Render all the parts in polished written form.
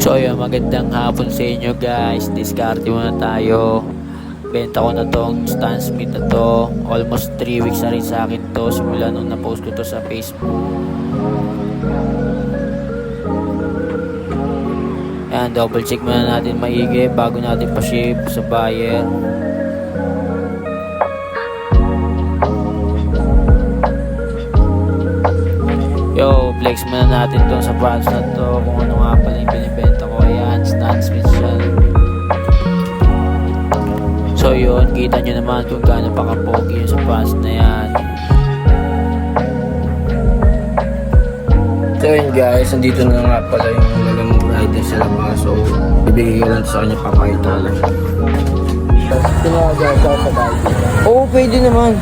So yun, magandang hapon sa inyo guys. Diskarte muna tayo. Benta ko na tong Stan Smith na to. Almost 3 weeks na rin sa akin to, simula nung na-post ko to sa Facebook. Ayan, double check muna natin maigi bago natin pa-ship sa buyer. Yo, flex muna natin tong sa branch na to, kung ano nga pala yung binibenta ko. Ayan, Stan Smith siya. So yun, kita nyo naman kung gaano pa kapogi yung sa branch na yan. So yun guys, nandito na nga pala yung lalamog rider sa labas. So, bibigay ko lang sa kanya, papakita ko lang. Tinawagan ka sa bahay. Oo, pwede naman.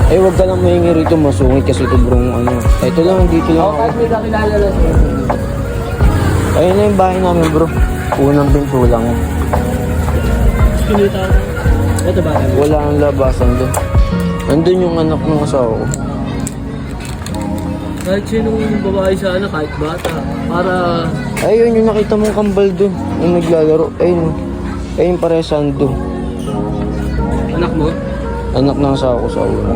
Eh, wag ka lang mahingi rito, masungit kasi ito brong ano. Ito lang, dito lang Oo, ako. kahit may kakilala lang siya. Ayun na yung bahay namin bro. Unang pinto lang. Kinita ko. Ito ba? Wala ang labasan doon. Nandun yung anak ng asawa ko. Kahit sinong babae sana, kahit bata. Para... Ayun yung nakita mong kambal doon. Yung naglalaro. Ayun. Ayun paresan doon. Anak mo? Anak ng asawa ko sa una.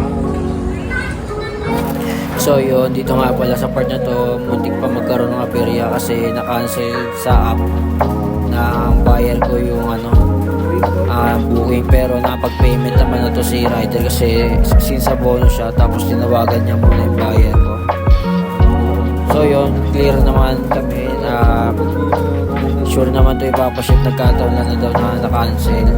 So yun, dito nga pala sa part na to, muntik pa magkaroon ng aperya kasi na-cancel sa app ng buyer ko yung booking, pero napag-payment naman na to si rider kasi since sa bonus siya, tapos tinawagan niya muna yung buyer ko. So yun, clear naman kami na sure naman to ipapaship, nagkataon lang na daw na na-cancel.